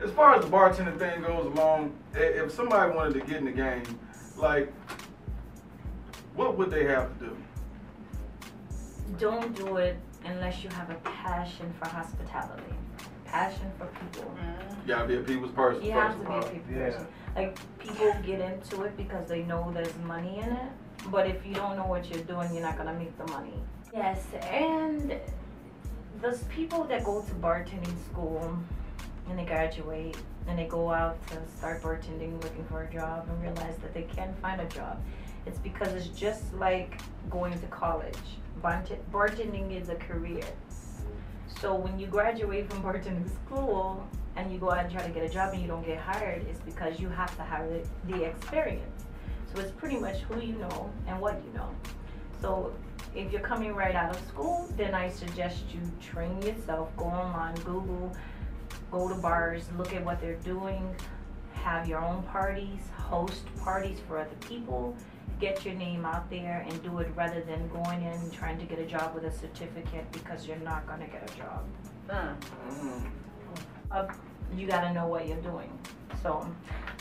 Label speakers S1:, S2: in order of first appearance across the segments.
S1: as far as the bartending thing goes along, if somebody wanted to get in the game, like, what would they have to do?
S2: Don't do it unless you have a passion for hospitality, passion for people.
S1: You gotta be a people's person.
S2: You have to be a people person. Like, people get into it because they know there's money in it, but if you don't know what you're doing, you're not gonna make the money. Yes, and those people that go to bartending school and they graduate and they go out to start bartending, looking for a job, and realize that they can't find a job. It's because it's just like going to college. Bartending is a career. So when you graduate from bartending school and you go out and try to get a job and you don't get hired, it's because you have to have the experience. So it's pretty much who you know and what you know. So if you're coming right out of school, then I suggest you train yourself, go online, Google, go to bars, look at what they're doing, have your own parties, host parties for other people, get your name out there and do it rather than going in and trying to get a job with a certificate, because you're not going to get a job. You got to know what you're doing. So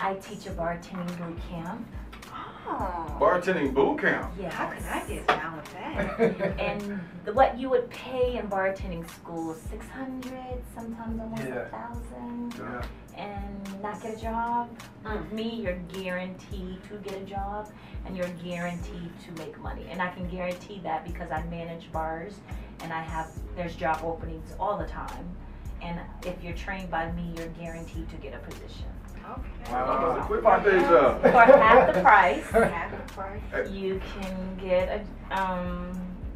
S2: I teach a bartending boot camp.
S3: Oh.
S1: Bartending boot camp?
S2: Yeah.
S3: How can I get down with that?
S2: And what you would pay in bartending school, $600, sometimes almost $1,000.
S1: Yeah.
S2: And not get a job. With me, you're guaranteed to get a job and you're guaranteed to make money. And I can guarantee that because I manage bars and there's job openings all the time. And if you're trained by me, you're guaranteed to get a position.
S3: Okay.
S1: Wow. Quit my day job.
S2: For half the price,
S3: Half the price.
S2: you can get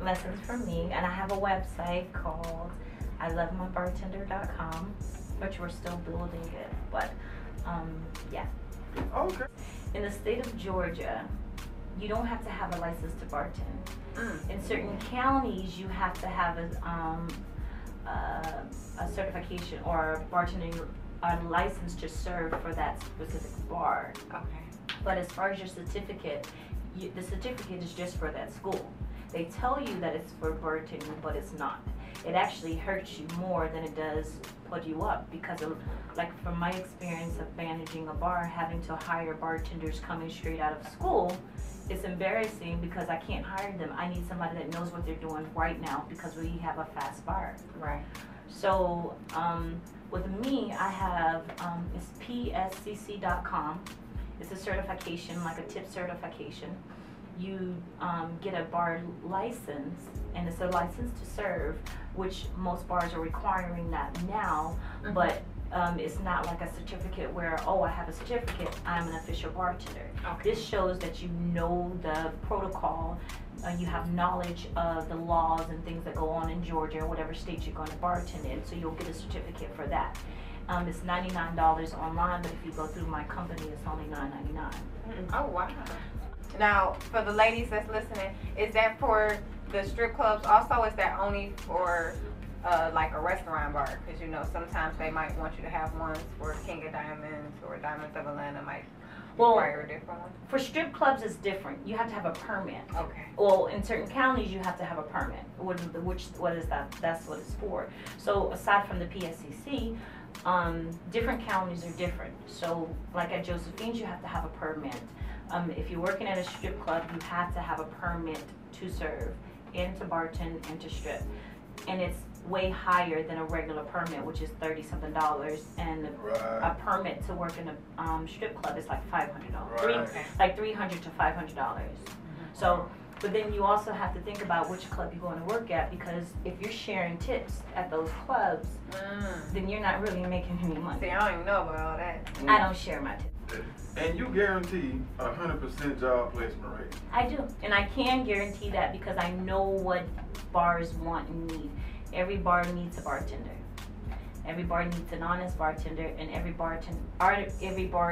S2: lessons from me. And I have a website called ilovemybartender.com, which we're still building it, but yeah.
S1: Okay.
S2: In the state of Georgia, you don't have to have a license to bartend. In certain counties, you have to have a certification or bartending license to serve for that specific bar.
S3: Okay.
S2: But as far as your certificate, the certificate is just for that school. They tell you that it's for bartending, but it's not. It actually hurts you more than it does put you up, because like from my experience of managing a bar, having to hire bartenders coming straight out of school, it's embarrassing because I can't hire them. I need somebody that knows what they're doing right now because we have a fast bar.
S3: Right.
S2: So with me, I have it's pscc.com. It's a certification, like a tip certification. You get a bar license, and it's a license to serve, which most bars are requiring that now, but it's not like a certificate where, oh, I have a certificate, I'm an official bartender.
S3: Okay.
S2: This shows that you know the protocol, you have knowledge of the laws and things that go on in Georgia or whatever state you're going to bartend in, so you'll get a certificate for that. It's $99 online, but if you go through my company, it's only $9.99.
S3: Oh, wow. Now, for the ladies that's listening, is that for the strip clubs also? Is that only for like a restaurant bar? Because, you know, sometimes they might want you to have ones for King of Diamonds or Diamonds of Atlanta might require a different one.
S2: For strip clubs, it's different. You have to have a permit.
S3: Okay.
S2: Well, in certain counties, you have to have a permit. What is that? That's what it's for. So aside from the PSCC, different counties are different. So like at Josephine's, you have to have a permit. If you're working at a strip club, you have to have a permit to serve and to bartend and to strip. And it's way higher than a regular permit, which is $30-something, and a permit to work in a strip club is like $500, like $300 to $500. So, but then you also have to think about which club you're going to work at, because if you're sharing tips at those clubs, then you're not really making any money.
S3: See, I don't even know about all that.
S2: I don't share my tips.
S1: And you guarantee 100% job placement rate.
S2: I do, and I can guarantee that because I know what bars want and need. Every bar needs a bartender. Every bar needs an honest bartender, and every bar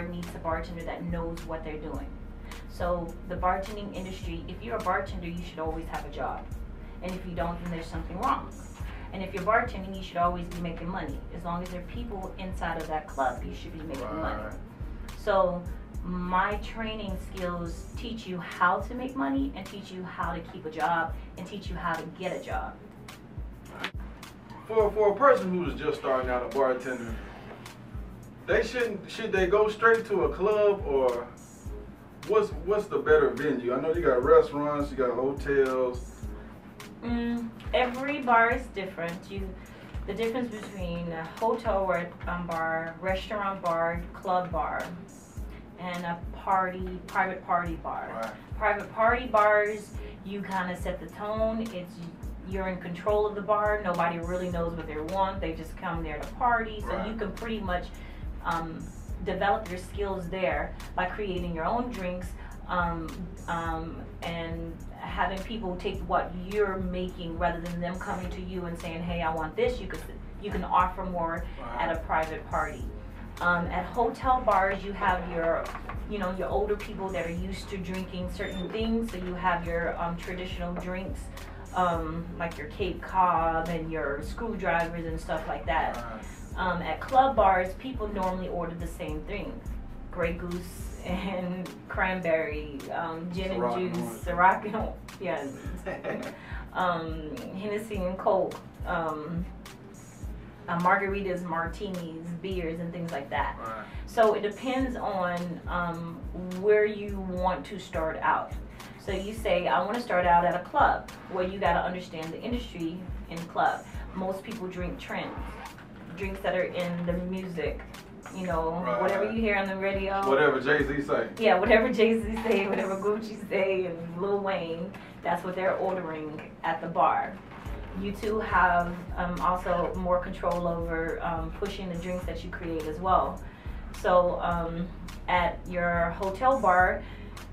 S2: needs a bartender that knows what they're doing. So the bartending industry, if you're a bartender, you should always have a job. And if you don't, then there's something wrong. And if you're bartending, you should always be making money. As long as there are people inside of that club, you should be making money. So my training skills teach you how to make money and teach you how to keep a job and teach you how to get a job.
S1: For a person who's just starting out a bartender, Should they go straight to a club, or what's the better venue? I know you got restaurants, you got hotels.
S2: Every bar is different. The difference between a hotel bar, restaurant bar, club bar, and a private party bar.
S1: Right.
S2: Private party bars, you kind of set the tone. You're in control of the bar. Nobody really knows what they want. They just come there to party. So you can pretty much develop your skills there by creating your own drinks and having people take what you're making rather than them coming to you and saying, hey, I want this. You can offer more at a private party. At hotel bars, you have your older people that are used to drinking certain things. So you have your traditional drinks, like your Cape Cod and your screwdrivers and stuff like that. At club bars, people normally order the same thing: Grey Goose and cranberry, gin and juice, Ciroc, Hennessy and Coke, margaritas, martinis, beers, and things like that.
S1: Right.
S2: So it depends on where you want to start out. So you say, I want to start out at a club. Well, you got to understand the industry in the club. Most people drink trends, drinks that are in the music, whatever you hear on the radio.
S1: Whatever Jay-Z say.
S2: Yeah, whatever Jay-Z say, whatever Gucci say, and Lil Wayne, that's what they're ordering at the bar. You two have also more control over pushing the drinks that you create as well. So at your hotel bar,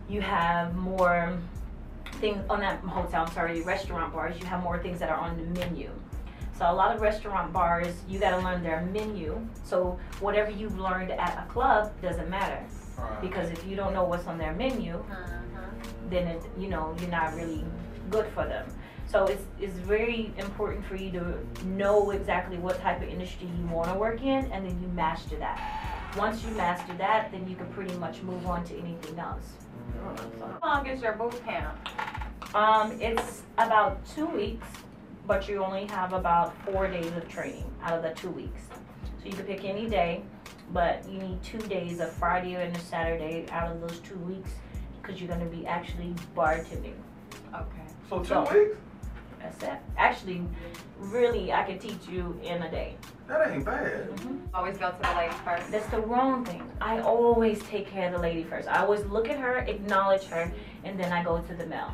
S2: you have more things on that restaurant bars, you have more things that are on the menu. So a lot of restaurant bars, you got to learn their menu. So whatever you've learned at a club doesn't matter. Because if you don't know what's on their menu, then you're not really good for them. So it's very important for you to know exactly what type of industry you want to work in, and then you master that. Once you master that, then you can pretty much move on to anything else.
S3: How long is your boot camp?
S2: It's about 2 weeks, but you only have about 4 days of training out of the 2 weeks. So you can pick any day, but you need 2 days, a Friday and a Saturday out of those 2 weeks, because you're going to be actually bartending.
S3: Okay.
S1: So 2 weeks?
S2: That's it. Actually, really, I can teach you in a day.
S1: That ain't bad.
S3: Always go to the lady first.
S2: That's the wrong thing. I always take care of the lady first. I always look at her, acknowledge her, and then I go to the male.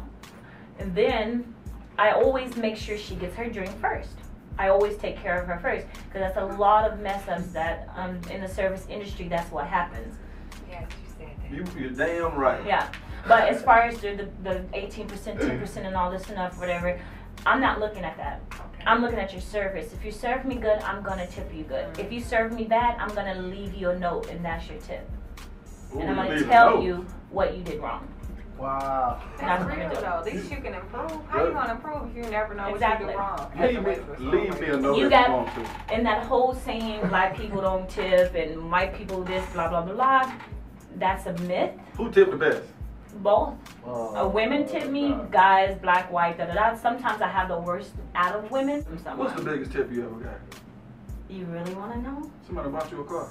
S2: And then I always make sure she gets her drink first. I always take care of her first, because that's a lot of mess ups that in the service industry, that's what happens.
S3: Yes, you said that.
S1: You're damn right.
S2: Yeah. But as far as the 18%, 10% and all this stuff, whatever, I'm not looking at that.
S3: Okay.
S2: I'm looking at your service. If you serve me good, I'm going to tip you good. If you serve me bad, I'm going to leave you a note, and that's your tip. And I'm going to tell you what you did wrong.
S4: Wow.
S3: That's real though. At least you can improve. How you gonna improve if you never know what you do wrong?
S1: Leave me a note
S2: You
S1: if
S2: got,
S1: you want to.
S2: and that whole saying, black people don't tip and white people this, blah, blah, blah, blah, that's a myth.
S1: Who tipped the best?
S2: Both. Women tip me, guys, black, white, da da da. Sometimes I have the worst out of women.
S1: What's the biggest tip you ever got?
S2: You really want to know?
S1: Somebody bought you a car.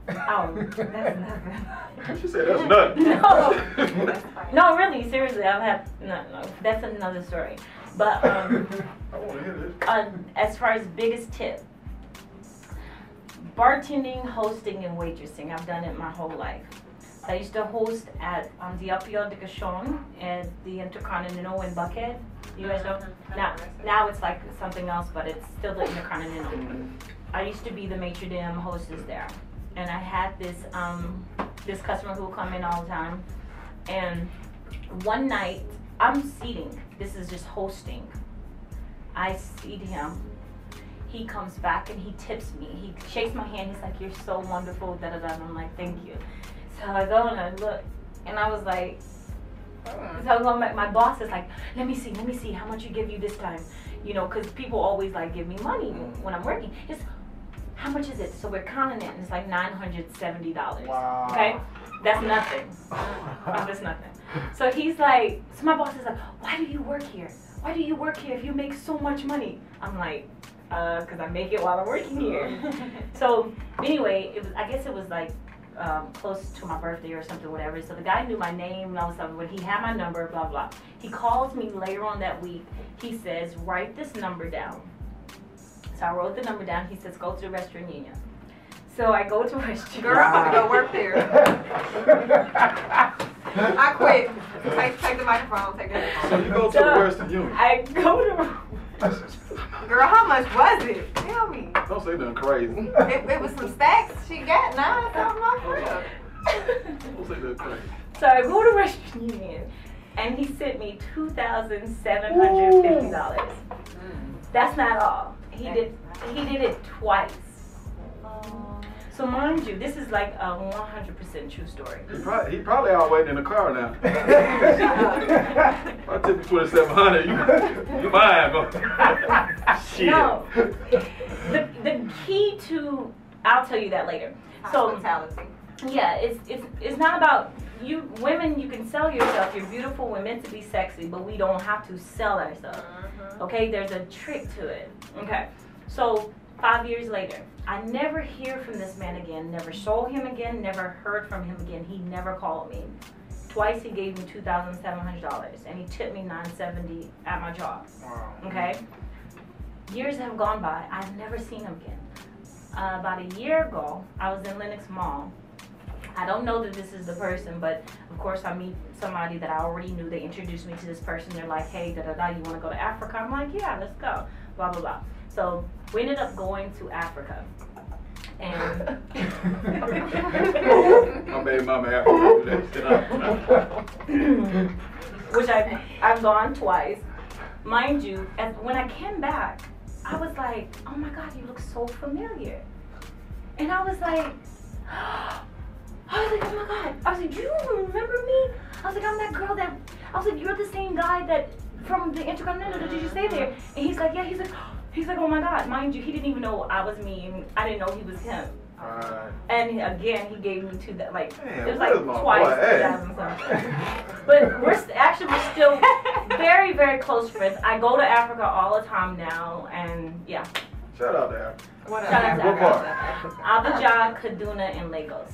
S2: Oh, that's nothing.
S1: She said that's nothing.
S2: No, really, seriously, I've had no. That's another story. But
S1: I want to hear this.
S2: as far as biggest tip, bartending, hosting, and waitressing. I've done it my whole life. I used to host at the Apio de Cachon at the Intercontinental in Buckhead. You guys know? Now it's like something else, but it's still the Intercontinental. I used to be the maitre d' hostess there. And I had this this customer who would come in all the time. And one night, I'm seating. This is just hosting. I seat him. He comes back and he tips me. He shakes my hand. He's like, "You're so wonderful." Da da da. And I'm like, "Thank you." So I go and I look, and I was like, so I was going back. My boss is like, let me see how much you give you this time, because people always like give me money when I'm working. It's, how much is it? So we're counting it, and it's like $970.
S4: Wow.
S2: Okay, that's nothing. That's nothing. So he's like, so my boss is like, why do you work here? Why do you work here if you make so much money? I'm like, because I make it while I'm working here. So anyway, I guess it was like close to my birthday or something, whatever. So the guy knew my name and all this stuff, but he had my number, blah, blah. He calls me later on that week. He says, write this number down. So I wrote the number down. He says, go to the Western Union. So I go to Western Union.
S3: Girl, I'm gonna go work there. I quit. Take the microphone. Take the microphone.
S1: So you go to the Western Union.
S2: I go to...
S3: Girl, how much was it? Tell me.
S1: Don't say nothing crazy.
S3: It was some stacks she got. Nah, something like that.
S1: Don't say nothing crazy.
S2: So I go to Western Union, and he sent me $2,750. That's not all. He did it twice. So mind you, this is like a 100% true story.
S1: He probably out waiting in the car now. I tip you $2,700. You fine, bro. Shit.
S2: No. The key to, I'll tell you that later.
S3: Hospitality.
S2: Yeah, it's not about you women. You can sell yourself. You're beautiful. We're meant to be sexy, but we don't have to sell ourselves. Okay, there's a trick to it. Okay, so 5 years later, I never hear from this man again. Never saw him again. Never heard from him again. He never called me. Twice he gave me $2,700, and he tipped me $970 at my job.
S1: Wow.
S2: Okay, years have gone by. I've never seen him again. About a year ago, I was in Lenox Mall. I don't know that this is the person, but of course I meet somebody that I already knew. They introduced me to this person. They're like, hey, you want to go to Africa? I'm like, yeah, let's go, blah, blah, blah. So we ended up going to Africa. And
S1: I made Mama Africa do that.
S2: which I've gone twice. Mind you, when I came back, I was like, oh my God, you look so familiar. And I was like, oh my God. I was like, do you remember me? I was like, I'm that girl that, I was like, you're the same guy that from the Intercontinental, did you stay there? And he's like, yeah, he's like, oh my God, mind you, he didn't even know I was me, and I didn't know he was him. And again, he gave me it was like twice. But we're still very, very close friends. I go to Africa all the time now, and yeah.
S1: Shout out to Africa.
S3: What
S2: Shout out to
S1: What part?
S2: Abidjan, Kaduna, and Lagos.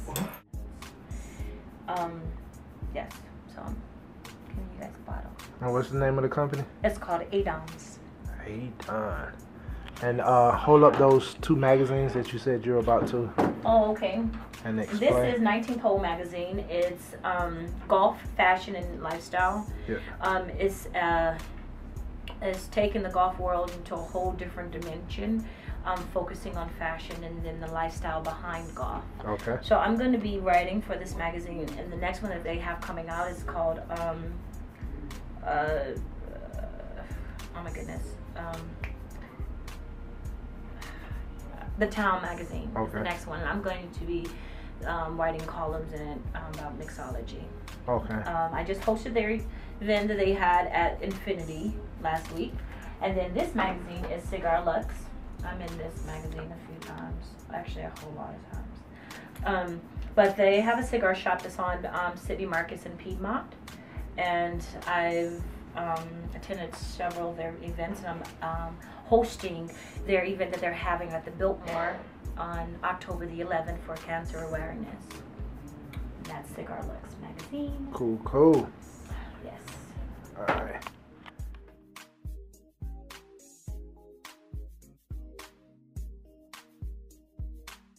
S2: Yes. So, can you guys bottle?
S4: And what's the name of the company?
S2: It's called Adams.
S4: Adon. And hold up those 2 magazines that you said you're about to.
S2: Oh, okay.
S4: And explain.
S2: This is 19 Pole magazine. It's golf, fashion, and lifestyle.
S4: Yeah.
S2: It's taken the golf world into a whole different dimension, focusing on fashion and then the lifestyle behind golf.
S4: Okay.
S2: So I'm going to be writing for this magazine, and the next one that they have coming out is called oh my goodness, The Town magazine.
S4: Okay.
S2: The next one. I'm going to be writing columns in it about mixology.
S4: Okay.
S2: I just hosted their event that they had at Infinity last week, and then this magazine is Cigar Lux. I'm in this magazine a few times, actually a whole lot of times. But they have a cigar shop that's on City Markets in Piedmont, and I've attended several of their events, and I'm hosting their event that they're having at the Biltmore on October the 11th for cancer awareness. And that's Cigar Lux magazine.
S4: Cool.